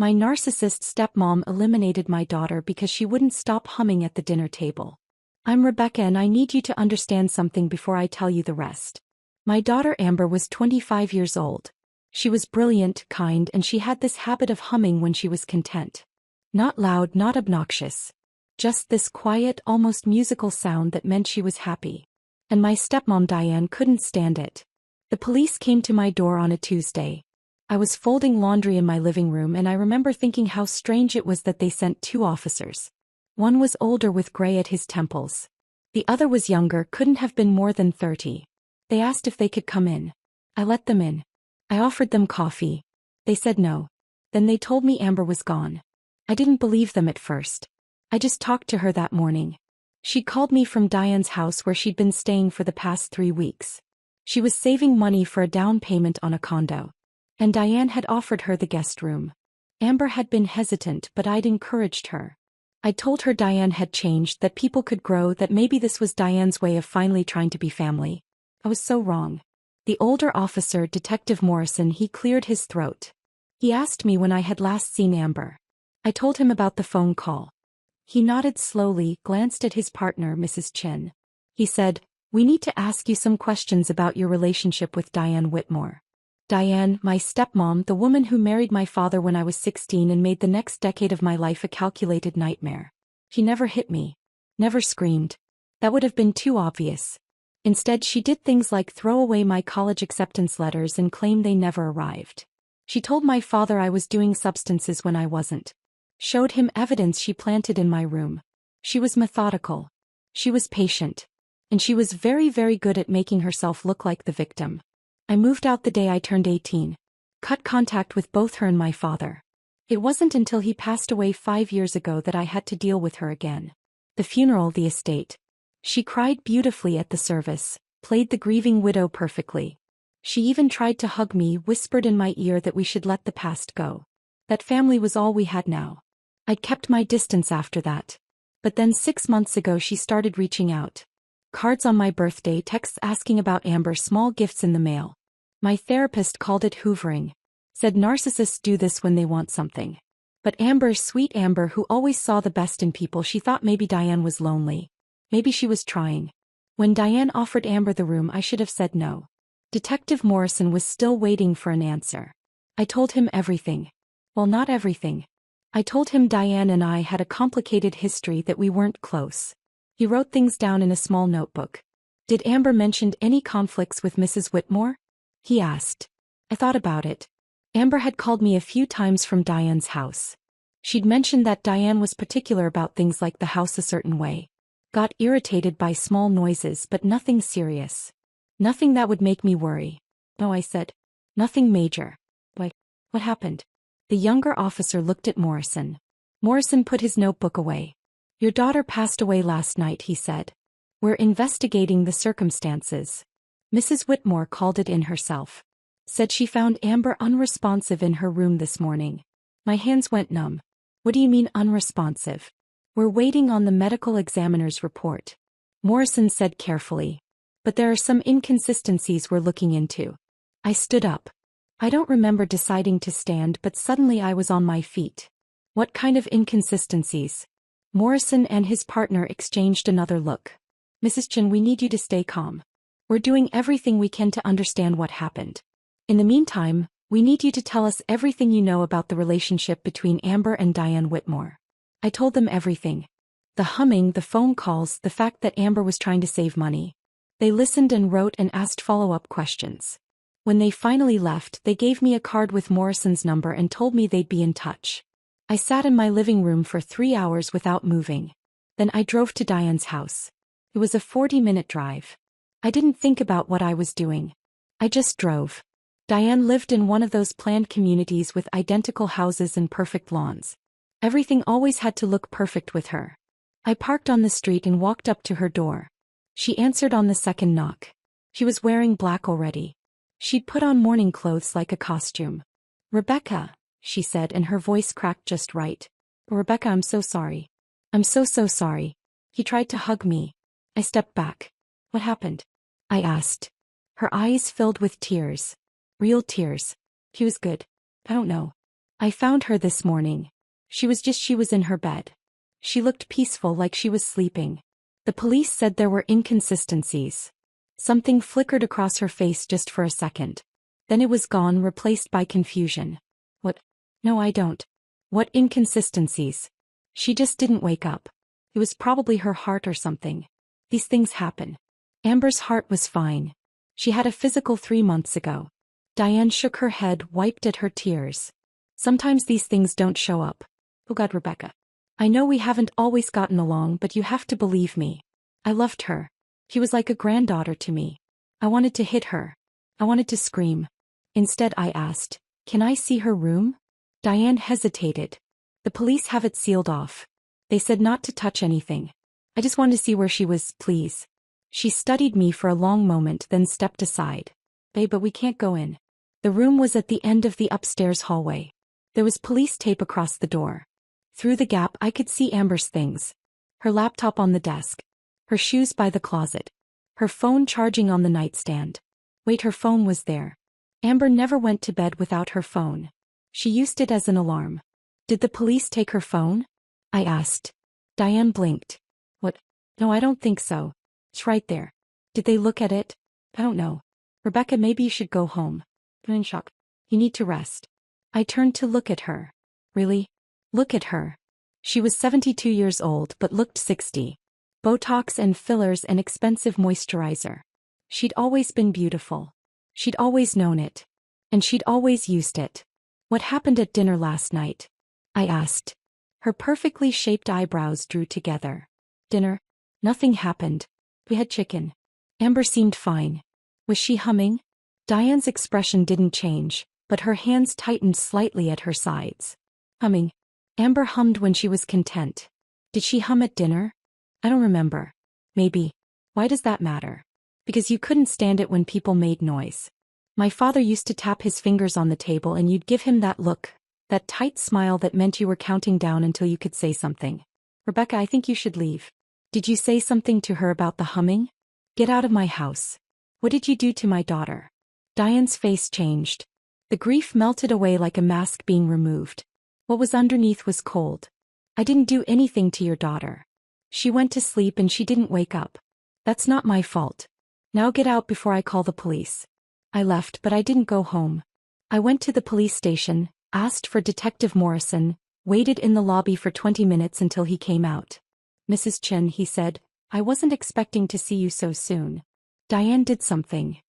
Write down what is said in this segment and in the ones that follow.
My narcissist stepmom eliminated my daughter because she wouldn't stop humming at the dinner table. I'm Rebecca and I need you to understand something before I tell you the rest. My daughter Amber was 25 years old. She was brilliant, kind, and she had this habit of humming when she was content. Not loud, not obnoxious. Just this quiet, almost musical sound that meant she was happy. And my stepmom Diane couldn't stand it. The police came to my door on a Tuesday. I was folding laundry in my living room and I remember thinking how strange it was that they sent 2 officers. One was older with gray at his temples. The other was younger, couldn't have been more than 30. They asked if they could come in. I let them in. I offered them coffee. They said no. Then they told me Amber was gone. I didn't believe them at first. I just talked to her that morning. She called me from Diane's house where she'd been staying for the past 3 weeks. She was saving money for a down payment on a condo. And Diane had offered her the guest room. Amber had been hesitant, but I'd encouraged her. I told her Diane had changed, that people could grow, that maybe this was Diane's way of finally trying to be family. I was so wrong. The older officer, Detective Morrison, he cleared his throat. He asked me when I had last seen Amber. I told him about the phone call. He nodded slowly, glanced at his partner, Mrs. Chin. He said, "We need to ask you some questions about your relationship with Diane Whitmore." Diane, my stepmom, the woman who married my father when I was 16 and made the next decade of my life a calculated nightmare. She never hit me. Never screamed. That would have been too obvious. Instead, she did things like throw away my college acceptance letters and claim they never arrived. She told my father I was doing substances when I wasn't. Showed him evidence she planted in my room. She was methodical. She was patient. And she was very, very good at making herself look like the victim. I moved out the day I turned 18. Cut contact with both her and my father. It wasn't until he passed away 5 years ago that I had to deal with her again. The funeral, the estate. She cried beautifully at the service, played the grieving widow perfectly. She even tried to hug me, whispered in my ear that we should let the past go. That family was all we had now. I'd kept my distance after that. But then 6 months ago she started reaching out. Cards on my birthday, texts asking about Amber, small gifts in the mail. My therapist called it hoovering. Said narcissists do this when they want something. But Amber, sweet Amber, who always saw the best in people, she thought maybe Diane was lonely. Maybe she was trying. When Diane offered Amber the room, I should have said no. Detective Morrison was still waiting for an answer. I told him everything. Well, not everything. I told him Diane and I had a complicated history, that we weren't close. He wrote things down in a small notebook. Did Amber mention any conflicts with Mrs. Whitmore? He asked. I thought about it. Amber had called me a few times from Diane's house. She'd mentioned that Diane was particular about things like the house a certain way. Got irritated by small noises, but nothing serious. Nothing that would make me worry. No, I said. Nothing major. Why, what happened? The younger officer looked at Morrison. Morrison put his notebook away. Your daughter passed away last night, he said. We're investigating the circumstances. Mrs. Whitmore called it in herself. Said she found Amber unresponsive in her room this morning. My hands went numb. What do you mean unresponsive? We're waiting on the medical examiner's report. Morrison said carefully. But there are some inconsistencies we're looking into. I stood up. I don't remember deciding to stand, but suddenly I was on my feet. What kind of inconsistencies? Morrison and his partner exchanged another look. Mrs. Chin, we need you to stay calm. We're doing everything we can to understand what happened. In the meantime, we need you to tell us everything you know about the relationship between Amber and Diane Whitmore. I told them everything. The humming, the phone calls, the fact that Amber was trying to save money. They listened and wrote and asked follow-up questions. When they finally left, they gave me a card with Morrison's number and told me they'd be in touch. I sat in my living room for 3 hours without moving. Then I drove to Diane's house. It was a 40-minute drive. I didn't think about what I was doing. I just drove. Diane lived in one of those planned communities with identical houses and perfect lawns. Everything always had to look perfect with her. I parked on the street and walked up to her door. She answered on the second knock. She was wearing black already. She'd put on morning clothes like a costume. Rebecca, she said, and her voice cracked just right. Rebecca, I'm so sorry. I'm so sorry. He tried to hug me. I stepped back. What happened? I asked. Her eyes filled with tears. Real tears. He was good. I don't know. I found her this morning. She was in her bed. She looked peaceful like she was sleeping. The police said there were inconsistencies. Something flickered across her face just for a second. Then it was gone, replaced by confusion. What? No, I don't. What inconsistencies? She just didn't wake up. It was probably her heart or something. These things happen. Amber's heart was fine. She had a physical 3 months ago. Diane shook her head, wiped at her tears. Sometimes these things don't show up. Oh God, Rebecca. I know we haven't always gotten along, but you have to believe me. I loved her. She was like a granddaughter to me. I wanted to hit her. I wanted to scream. Instead I asked, "Can I see her room?" Diane hesitated. "The police have it sealed off. They said not to touch anything. I just wanted to see where she was, please." She studied me for a long moment, then stepped aside. "Babe, but we can't go in." The room was at the end of the upstairs hallway. There was police tape across the door. Through the gap I could see Amber's things. Her laptop on the desk. Her shoes by the closet. Her phone charging on the nightstand. Wait, her phone was there. Amber never went to bed without her phone. She used it as an alarm. "Did the police take her phone?" I asked. Diane blinked. "What? No, I don't think so. It's right there." "Did they look at it?" "I don't know. Rebecca, maybe you should go home." "I'm in shock. You need to rest." I turned to look at her. Really? Look at her. She was 72 years old but looked 60. Botox and fillers and expensive moisturizer. She'd always been beautiful. She'd always known it. And she'd always used it. "What happened at dinner last night?" I asked. Her perfectly shaped eyebrows drew together. "Dinner? Nothing happened. We had chicken." Amber seemed fine. Was she humming? Diane's expression didn't change, but her hands tightened slightly at her sides. "Humming." Amber hummed when she was content. "Did she hum at dinner?" "I don't remember." "Maybe." "Why does that matter?" "Because you couldn't stand it when people made noise. My father used to tap his fingers on the table and you'd give him that look, that tight smile that meant you were counting down until you could say something." "Rebecca, I think you should leave." "Did you say something to her about the humming?" "Get out of my house." "What did you do to my daughter?" Diane's face changed. The grief melted away like a mask being removed. What was underneath was cold. "I didn't do anything to your daughter. She went to sleep and she didn't wake up. That's not my fault. Now get out before I call the police." I left, but I didn't go home. I went to the police station, asked for Detective Morrison, waited in the lobby for 20 minutes until he came out. "Mrs. Chin," he said, "I wasn't expecting to see you so soon. Diane did something."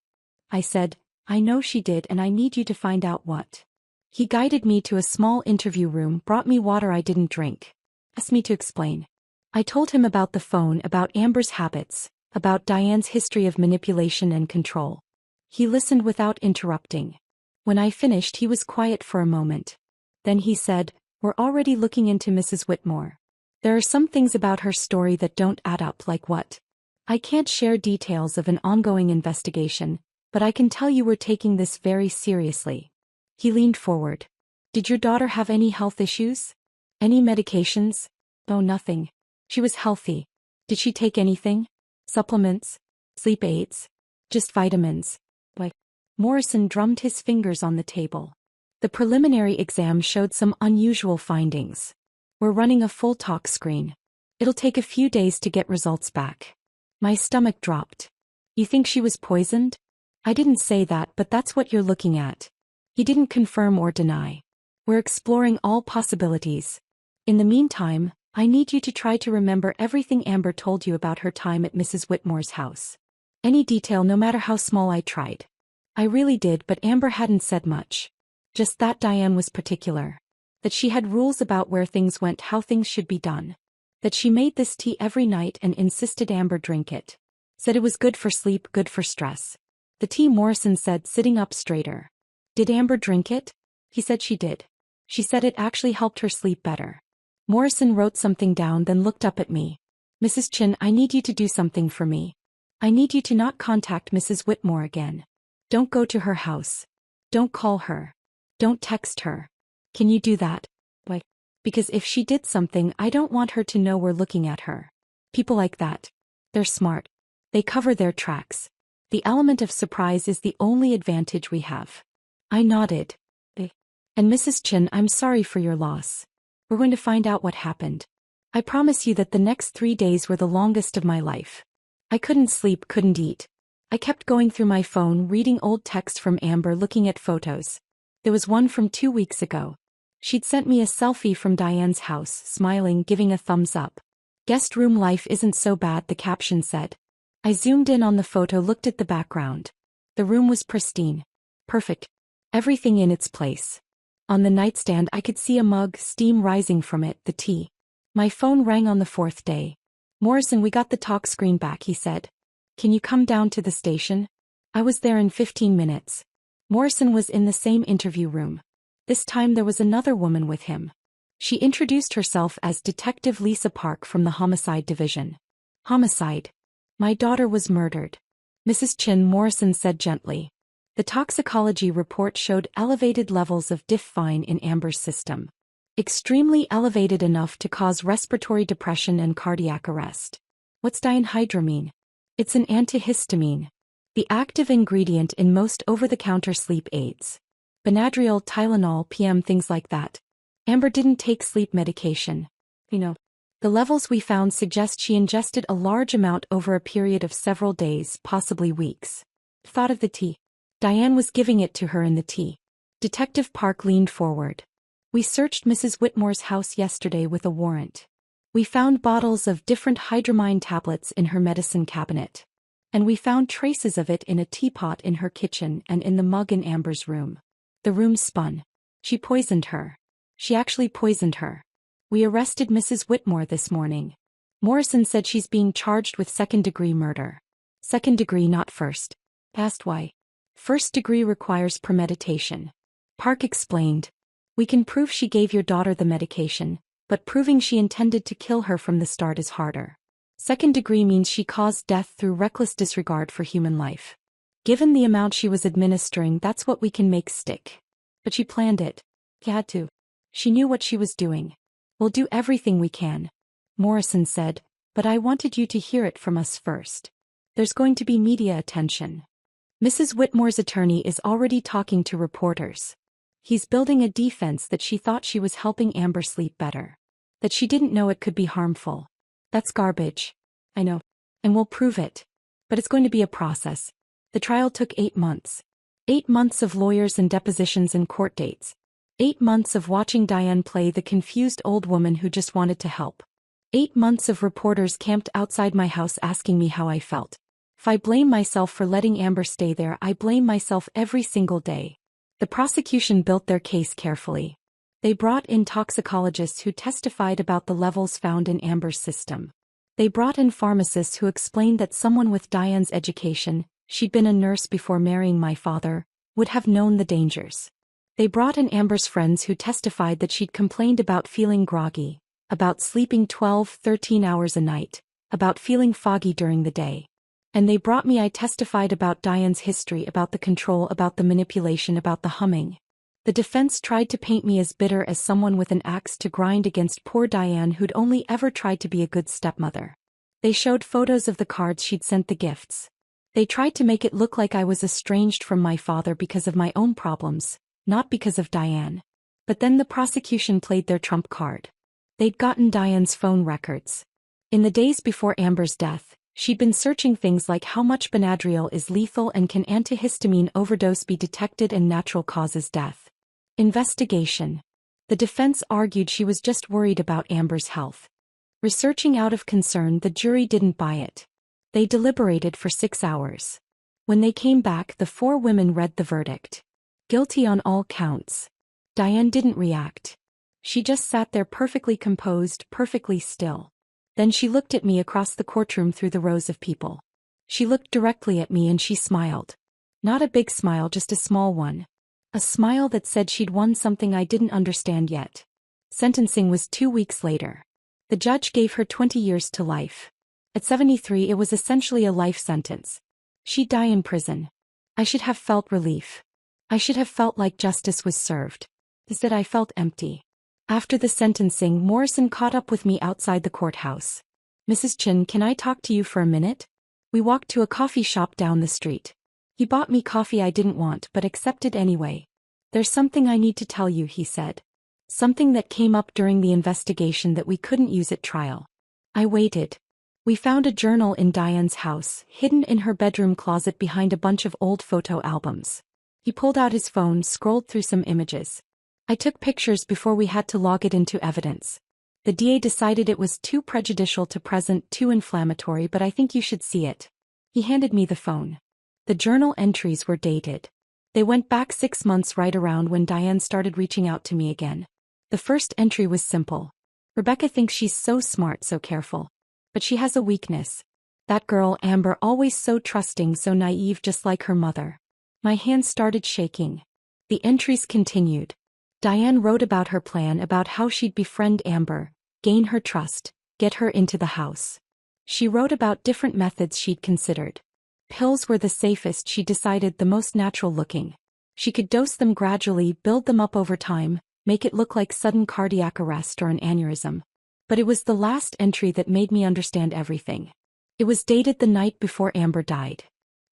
I said, "I know she did and I need you to find out what." He guided me to a small interview room, brought me water I didn't drink. Asked me to explain. I told him about the phone, about Amber's habits, about Diane's history of manipulation and control. He listened without interrupting. When I finished, he was quiet for a moment. Then he said, "We're already looking into Mrs. Whitmore. There are some things about her story that don't add up." "Like what?" "I can't share details of an ongoing investigation, but I can tell you we're taking this very seriously." He leaned forward. "Did your daughter have any health issues? Any medications?" "Oh, nothing. She was healthy." "Did she take anything? Supplements? Sleep aids? Just vitamins?" "Why?" Morrison drummed his fingers on the table. "The preliminary exam showed some unusual findings. We're running a full talk screen. It'll take a few days to get results back." My stomach dropped. "You think she was poisoned?" "I didn't say that, but that's what you're looking at." He didn't confirm or deny. "We're exploring all possibilities. In the meantime, I need you to try to remember everything Amber told you about her time at Mrs. Whitmore's house. Any detail, no matter how small." I tried. I really did, but Amber hadn't said much. Just that Diane was particular. That she had rules about where things went, how things should be done. That she made this tea every night and insisted Amber drink it. Said it was good for sleep, good for stress. "The tea," Morrison said, sitting up straighter. "Did Amber drink it?" He said she did. She said it actually helped her sleep better. Morrison wrote something down, then looked up at me. "Mrs. Chin, I need you to do something for me. I need you to not contact Mrs. Whitmore again. Don't go to her house. Don't call her. Don't text her. Can you do that?" "Why?" "Because if she did something, I don't want her to know we're looking at her. People like that. They're smart. They cover their tracks. The element of surprise is the only advantage we have." I nodded. And Mrs. Chin, I'm sorry for your loss. We're going to find out what happened. I promise you that the next 3 days were the longest of my life. I couldn't sleep, couldn't eat. I kept going through my phone, reading old texts from Amber, looking at photos. There was one from 2 weeks ago. She'd sent me a selfie from Diane's house, smiling, giving a thumbs up. Guest room life isn't so bad, the caption said. I zoomed in on the photo, looked at the background. The room was pristine. Perfect. Everything in its place. On the nightstand I could see a mug, steam rising from it, the tea. My phone rang on the 4th day. Morrison, we got the talk screen back, he said. Can you come down to the station? I was there in 15 minutes. Morrison was in the same interview room. This time there was another woman with him. She introduced herself as Detective Lisa Park from the Homicide Division. Homicide. My daughter was murdered. Mrs. Chin, Morrison said gently. The toxicology report showed elevated levels of diphenhydramine in Amber's system. Extremely elevated, enough to cause respiratory depression and cardiac arrest. What's diphenhydramine? It's an antihistamine. The active ingredient in most over-the-counter sleep aids. Benadryl, Tylenol, PM, things like that. Amber didn't take sleep medication. The levels we found suggest she ingested a large amount over a period of several days, possibly weeks. Thought of the tea. Diane was giving it to her in the tea. Detective Park leaned forward. We searched Mrs. Whitmore's house yesterday with a warrant. We found bottles of different hydramine tablets in her medicine cabinet. And we found traces of it in a teapot in her kitchen and in the mug in Amber's room. The room spun. She poisoned her. She actually poisoned her. We arrested Mrs. Whitmore this morning. Morrison said she's being charged with second-degree murder. Second degree, not first. Asked why. First degree requires premeditation. Park explained. We can prove she gave your daughter the medication, but proving she intended to kill her from the start is harder. Second degree means she caused death through reckless disregard for human life. Given the amount she was administering, that's what we can make stick. But she planned it. She had to. She knew what she was doing. We'll do everything we can. Morrison said, but I wanted you to hear it from us first. There's going to be media attention. Mrs. Whitmore's attorney is already talking to reporters. He's building a defense that she thought she was helping Amber sleep better. That she didn't know it could be harmful. That's garbage. I know. And we'll prove it. But it's going to be a process. The trial took 8 months. 8 months of lawyers and depositions and court dates. 8 months of watching Diane play the confused old woman who just wanted to help. 8 months of reporters camped outside my house asking me how I felt. If I blame myself for letting Amber stay there, I blame myself every single day. The prosecution built their case carefully. They brought in toxicologists who testified about the levels found in Amber's system. They brought in pharmacists who explained that someone with Diane's education, she'd been a nurse before marrying my father, would have known the dangers. They brought in Amber's friends who testified that she'd complained about feeling groggy, about sleeping 12-13 hours a night, about feeling foggy during the day. And they brought me. I testified about Diane's history, about the control, about the manipulation, about the humming. The defense tried to paint me as bitter, as someone with an axe to grind against poor Diane who'd only ever tried to be a good stepmother. They showed photos of the cards she'd sent, the gifts. They tried to make it look like I was estranged from my father because of my own problems, not because of Diane. But then the prosecution played their trump card. They'd gotten Diane's phone records. In the days before Amber's death, she'd been searching things like how much Benadryl is lethal and can antihistamine overdose be detected and natural causes death. Investigation. The defense argued she was just worried about Amber's health. Researching out of concern, the jury didn't buy it. They deliberated for 6 hours. When they came back, the 4 women read the verdict. Guilty on all counts. Diane didn't react. She just sat there perfectly composed, perfectly still. Then she looked at me across the courtroom through the rows of people. She looked directly at me and she smiled. Not a big smile, just a small one. A smile that said she'd won something I didn't understand yet. Sentencing was 2 weeks later. The judge gave her 20 years to life. At 73, it was essentially a life sentence. She'd die in prison. I should have felt relief. I should have felt like justice was served. Instead, I felt empty. After the sentencing, Morrison caught up with me outside the courthouse. Mrs. Chin, can I talk to you for a minute? We walked to a coffee shop down the street. He bought me coffee I didn't want but accepted anyway. "There's something I need to tell you," he said. "Something that came up during the investigation that we couldn't use at trial." I waited. We found a journal in Diane's house, hidden in her bedroom closet behind a bunch of old photo albums. He pulled out his phone, scrolled through some images. I took pictures before we had to log it into evidence. The DA decided it was too prejudicial to present, too inflammatory, but I think you should see it. He handed me the phone. The journal entries were dated. They went back 6 months, right around when Diane started reaching out to me again. The first entry was simple. "Rebecca thinks she's so smart, so careful. But she has a weakness. That girl, Amber, always so trusting, so naive, just like her mother." My hands started shaking. The entries continued. Diane wrote about her plan, about how she'd befriend Amber, gain her trust, get her into the house. She wrote about different methods she'd considered. Pills were the safest, she decided, the most natural looking. She could dose them gradually, build them up over time, make it look like sudden cardiac arrest or an aneurysm. But it was the last entry that made me understand everything. It was dated the night before Amber died.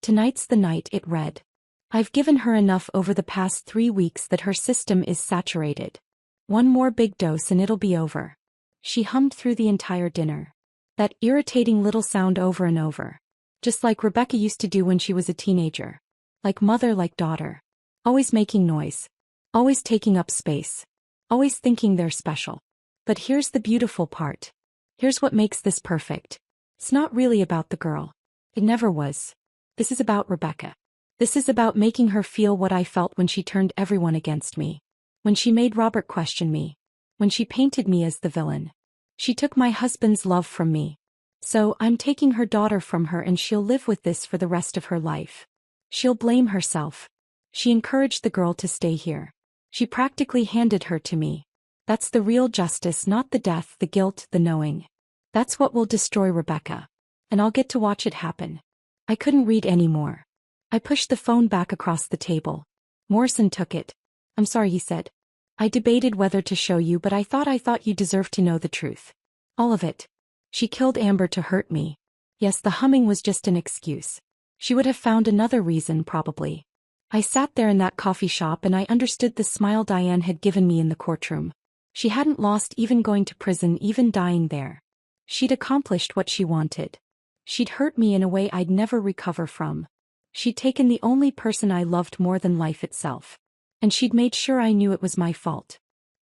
"Tonight's the night," it read. "I've given her enough over the past 3 weeks that her system is saturated. One more big dose and it'll be over." She hummed through the entire dinner. That irritating little sound over and over. Just like Rebecca used to do when she was a teenager. Like mother, like daughter. Always making noise. Always taking up space. Always thinking they're special. But here's the beautiful part. Here's what makes this perfect. It's not really about the girl. It never was. This is about Rebecca. This is about making her feel what I felt when she turned everyone against me. When she made Robert question me. When she painted me as the villain. She took my husband's love from me. So I'm taking her daughter from her, and she'll live with this for the rest of her life. She'll blame herself. She encouraged the girl to stay here. She practically handed her to me. That's the real justice, not the death, the guilt, the knowing. That's what will destroy Rebecca. And I'll get to watch it happen." I couldn't read anymore. I pushed the phone back across the table. Morrison took it. "I'm sorry," he said. "I debated whether to show you, but I thought you deserved to know the truth. All of it. She killed Amber to hurt me. Yes, the humming was just an excuse. She would have found another reason, probably." I sat there in that coffee shop and I understood the smile Diane had given me in the courtroom. She hadn't lost, even going to prison, even dying there. She'd accomplished what she wanted. She'd hurt me in a way I'd never recover from. She'd taken the only person I loved more than life itself. And she'd made sure I knew it was my fault.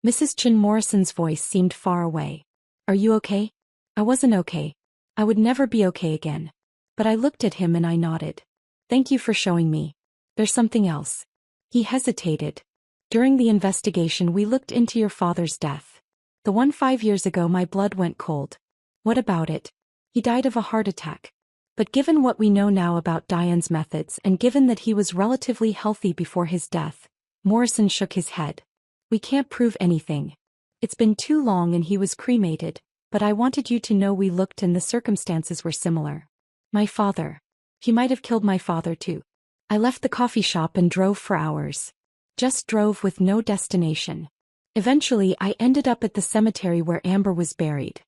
Mrs. Chin Morrison's voice seemed far away. "Are you okay?" I wasn't okay. I would never be okay again. But I looked at him and I nodded. "Thank you for showing me. There's something else." He hesitated. "During the investigation we looked into your father's death. The one 5 years ago. My blood went cold." "What about it?" "He died of a heart attack. But given what we know now about Diane's methods, and given that he was relatively healthy before his death," Morrison shook his head. "We can't prove anything. It's been too long and he was cremated, but I wanted you to know we looked and the circumstances were similar. My father. He might have killed my father too." I left the coffee shop and drove for hours. Just drove with no destination. Eventually I ended up at the cemetery where Amber was buried.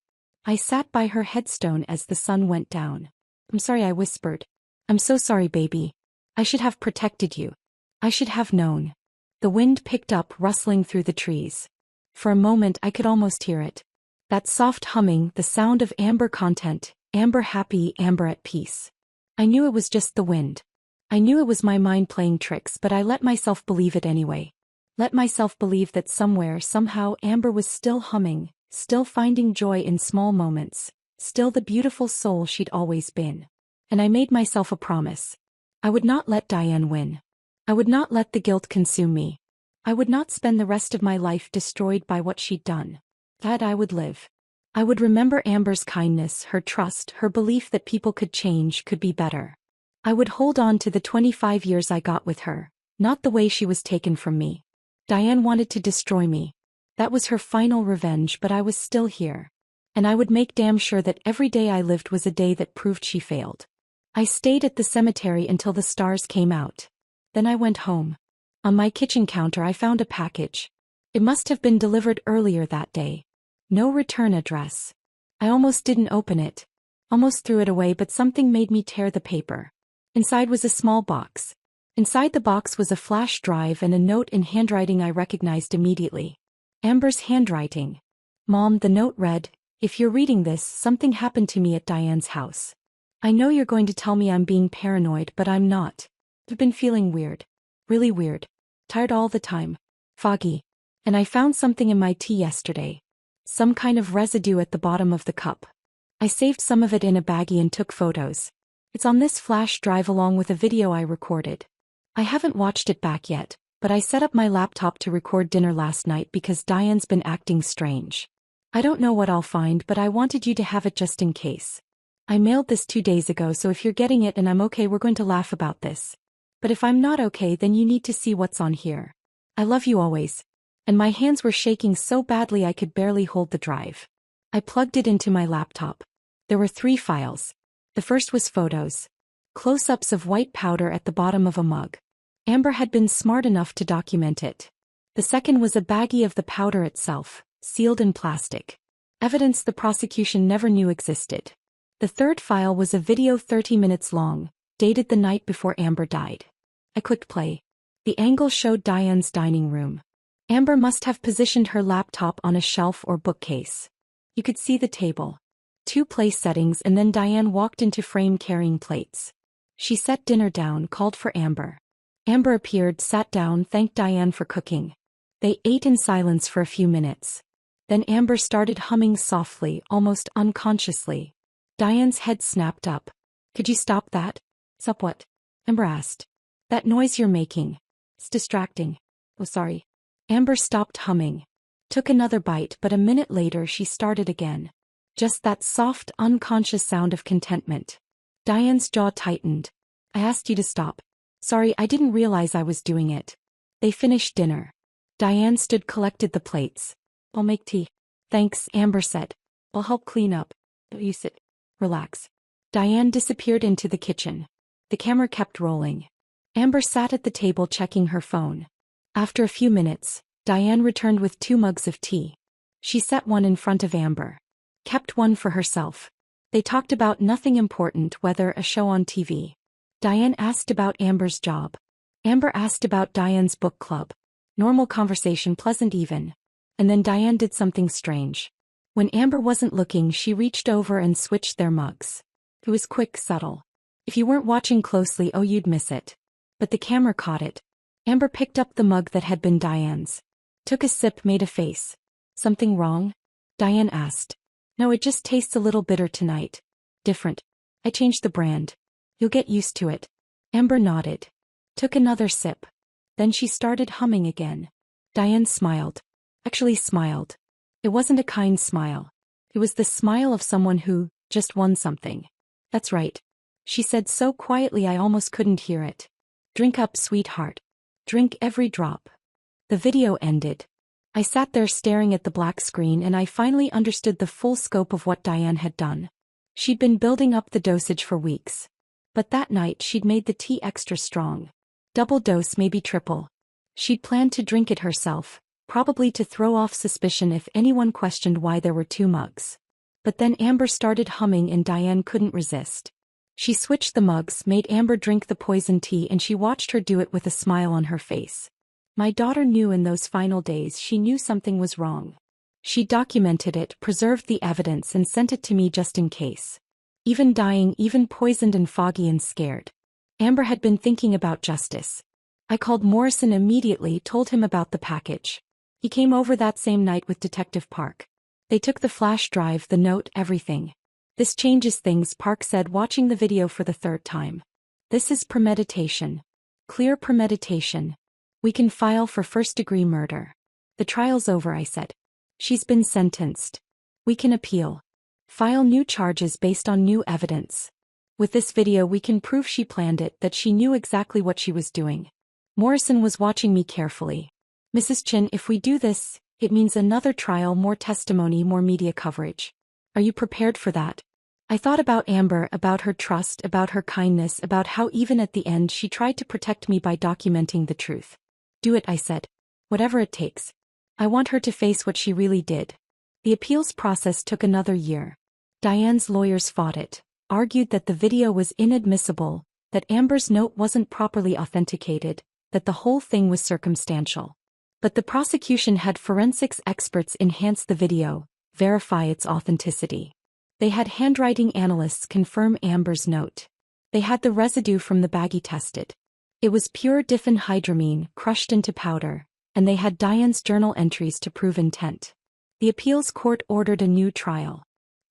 I sat by her headstone as the sun went down. "I'm sorry," I whispered. "I'm so sorry, baby. I should have protected you. I should have known." The wind picked up, rustling through the trees. For a moment I could almost hear it. That soft humming, the sound of Amber content, Amber happy, Amber at peace. I knew it was just the wind. I knew it was my mind playing tricks, but I let myself believe it anyway. Let myself believe that somewhere, somehow, Amber was still humming, still finding joy in small moments, still the beautiful soul she'd always been. And I made myself a promise. I would not let Diane win. I would not let the guilt consume me. I would not spend the rest of my life destroyed by what she'd done. That I would live. I would remember Amber's kindness, her trust, her belief that people could change, could be better. I would hold on to the 25 years I got with her, not the way she was taken from me. Diane wanted to destroy me. That was her final revenge, but I was still here. And I would make damn sure that every day I lived was a day that proved she failed. I stayed at the cemetery until the stars came out. Then I went home. On my kitchen counter I found a package. It must have been delivered earlier that day. No return address. I almost didn't open it. Almost threw it away, but something made me tear the paper. Inside was a small box. Inside the box was a flash drive and a note in handwriting I recognized immediately. Amber's handwriting. Mom, the note read, "If you're reading this, something happened to me at Diane's house. I know you're going to tell me I'm being paranoid, but I'm not. I've been feeling weird. Really weird. Tired all the time. Foggy. And I found something in my tea yesterday. Some kind of residue at the bottom of the cup. I saved some of it in a baggie and took photos. It's on this flash drive along with a video I recorded. I haven't watched it back yet, but I set up my laptop to record dinner last night because Diane's been acting strange. I don't know what I'll find, but I wanted you to have it just in case. I mailed this 2 days ago, so if you're getting it and I'm okay, we're going to laugh about this. But if I'm not okay, then you need to see what's on here. I love you always." And my hands were shaking so badly I could barely hold the drive. I plugged it into my laptop. There were 3 files. The first was photos. Close-ups of white powder at the bottom of a mug. Amber had been smart enough to document it. The second was a baggie of the powder itself, sealed in plastic. Evidence the prosecution never knew existed. The third file was a video 30 minutes long, dated the night before Amber died. I clicked play. The angle showed Diane's dining room. Amber must have positioned her laptop on a shelf or bookcase. You could see the table. 2 place settings, and then Diane walked into frame carrying plates. She set dinner down, called for Amber. Amber appeared, sat down, thanked Diane for cooking. They ate in silence for a few minutes. Then Amber started humming softly, almost unconsciously. Diane's head snapped up. "Could you stop that?" "Stop what?" Amber asked. "That noise you're making. It's distracting." "Oh, sorry." Amber stopped humming. Took another bite, but a minute later she started again. Just that soft, unconscious sound of contentment. Diane's jaw tightened. "I asked you to stop." "Sorry, I didn't realize I was doing it." They finished dinner. Diane stood, collected the plates. "I'll make tea." "Thanks," Amber said. "I'll help clean up." "You sit. Relax." Diane disappeared into the kitchen. The camera kept rolling. Amber sat at the table checking her phone. After a few minutes, Diane returned with 2 mugs of tea. She set one in front of Amber. Kept one for herself. They talked about nothing important, whether a show on TV. Diane asked about Amber's job. Amber asked about Diane's book club. Normal conversation, pleasant even. And then Diane did something strange. When Amber wasn't looking, she reached over and switched their mugs. It was quick, subtle. If you weren't watching closely, you'd miss it. But the camera caught it. Amber picked up the mug that had been Diane's. Took a sip, made a face. "Something wrong?" Diane asked. "No, it just tastes a little bitter tonight. Different. I changed the brand. You'll get used to it." Amber nodded. Took another sip. Then she started humming again. Diane smiled. Actually smiled. It wasn't a kind smile. It was the smile of someone who just won something. "That's right," she said so quietly I almost couldn't hear it. "Drink up, sweetheart. Drink every drop." The video ended. I sat there staring at the black screen, and I finally understood the full scope of what Diane had done. She'd been building up the dosage for weeks. But that night she'd made the tea extra strong. Double dose, maybe triple. She'd planned to drink it herself, probably to throw off suspicion if anyone questioned why there were 2 mugs. But then Amber started humming and Diane couldn't resist. She switched the mugs, made Amber drink the poison tea, and she watched her do it with a smile on her face. My daughter knew in those final days. She knew something was wrong. She documented it, preserved the evidence, and sent it to me just in case. Even dying, even poisoned and foggy and scared. Amber had been thinking about justice. I called Morrison immediately, told him about the package. He came over that same night with Detective Park. They took the flash drive, the note, everything. "This changes things," Park said, watching the video for the 3rd time. "This is premeditation. Clear premeditation. We can file for first-degree murder." "The trial's over," I said. "She's been sentenced. We can appeal. File new charges based on new evidence. With this video we can prove she planned it, that she knew exactly what she was doing." Morrison was watching me carefully. "Mrs. Chin, if we do this, it means another trial, more testimony, more media coverage. Are you prepared for that?" I thought about Amber, about her trust, about her kindness, about how even at the end she tried to protect me by documenting the truth. "Do it," I said. "Whatever it takes. I want her to face what she really did." The appeals process took another year. Diane's lawyers fought it, argued that the video was inadmissible, that Amber's note wasn't properly authenticated, that the whole thing was circumstantial. But the prosecution had forensics experts enhance the video, verify its authenticity. They had handwriting analysts confirm Amber's note. They had the residue from the baggie tested. It was pure diphenhydramine crushed into powder, and they had Diane's journal entries to prove intent. The appeals court ordered a new trial.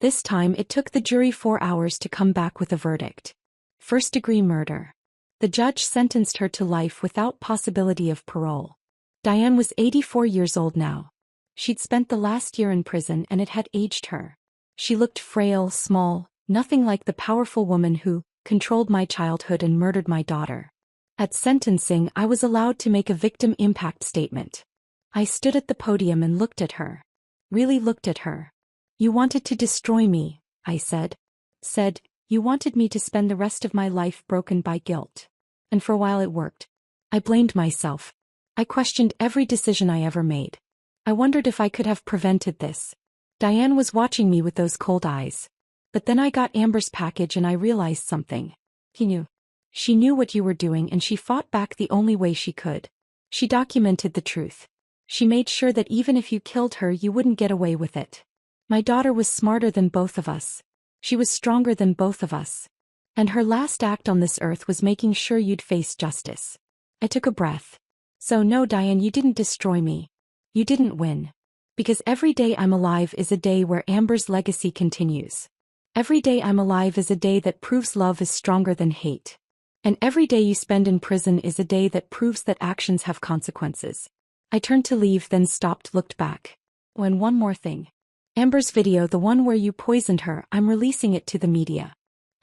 This time it took the jury 4 hours to come back with a verdict. First-degree murder. The judge sentenced her to life without possibility of parole. Diane was 84 years old now. She'd spent the last year in prison and it had aged her. She looked frail, small, nothing like the powerful woman who controlled my childhood and murdered my daughter. At sentencing, I was allowed to make a victim impact statement. I stood at the podium and looked at her. Really looked at her. "You wanted to destroy me," I said. "You wanted me to spend the rest of my life broken by guilt." And for a while it worked. I blamed myself. I questioned every decision I ever made. I wondered if I could have prevented this. Diane was watching me with those cold eyes. But then I got Amber's package and I realized something. He knew. She knew what you were doing and she fought back the only way she could. She documented the truth. She made sure that even if you killed her you wouldn't get away with it. My daughter was smarter than both of us. She was stronger than both of us. And her last act on this earth was making sure you'd face justice. I took a breath. So no, Diane, you didn't destroy me. You didn't win. Because every day I'm alive is a day where Amber's legacy continues. Every day I'm alive is a day that proves love is stronger than hate. And every day you spend in prison is a day that proves that actions have consequences. I turned to leave, then stopped, looked back. Oh, and one more thing. Amber's video, the one where you poisoned her, I'm releasing it to the media.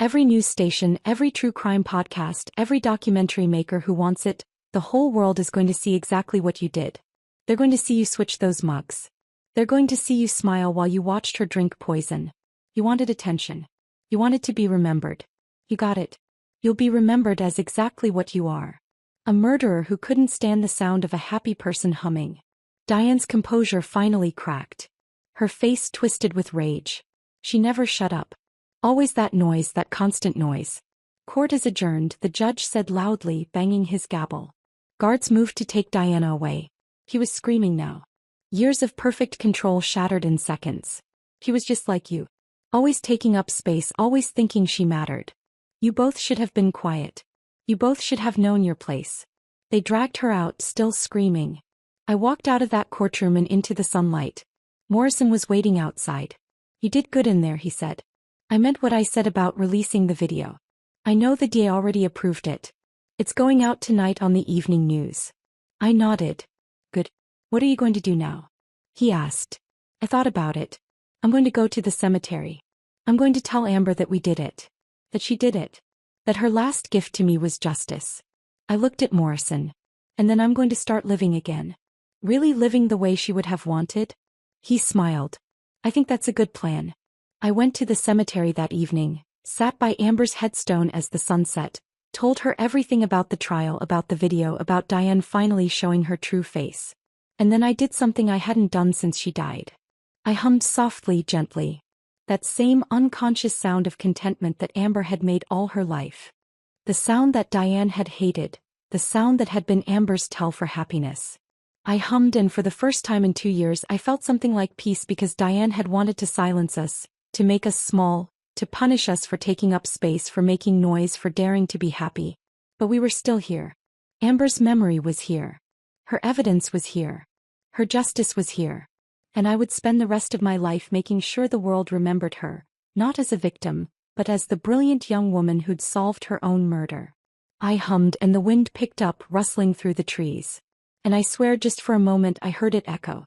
Every news station, every true crime podcast, every documentary maker who wants it, the whole world is going to see exactly what you did. They're going to see you switch those mugs. They're going to see you smile while you watched her drink poison. You wanted attention. You wanted to be remembered. You got it. You'll be remembered as exactly what you are. A murderer who couldn't stand the sound of a happy person humming. Diane's composure finally cracked. Her face twisted with rage. She never shut up. Always that noise, that constant noise. "Court is adjourned," the judge said loudly, banging his gavel. Guards moved to take Diana away. He was screaming now. Years of perfect control shattered in seconds. He was just like you. Always taking up space, always thinking she mattered. You both should have been quiet. You both should have known your place. They dragged her out, still screaming. I walked out of that courtroom and into the sunlight. Morrison was waiting outside. "You did good in there," he said. "I meant what I said about releasing the video. I know the DA already approved it. It's going out tonight on the evening news." I nodded. "Good. What are you going to do now?" he asked. I thought about it. "I'm going to go to the cemetery. I'm going to tell Amber that we did it. That she did it. That her last gift to me was justice." I looked at Morrison. "And then I'm going to start living again. Really living the way she would have wanted?" He smiled. "I think that's a good plan." I went to the cemetery that evening, sat by Amber's headstone as the sun set, told her everything about the trial, about the video, about Diane finally showing her true face. And then I did something I hadn't done since she died. I hummed softly, gently. That same unconscious sound of contentment that Amber had made all her life. The sound that Diane had hated, the sound that had been Amber's tell for happiness. I hummed, and for the first time in 2 years I felt something like peace, because Diane had wanted to silence us, to make us small, to punish us for taking up space, for making noise, for daring to be happy. But we were still here. Amber's memory was here. Her evidence was here. Her justice was here. And I would spend the rest of my life making sure the world remembered her, not as a victim, but as the brilliant young woman who'd solved her own murder. I hummed, and the wind picked up, rustling through the trees. And I swear just for a moment I heard it echo.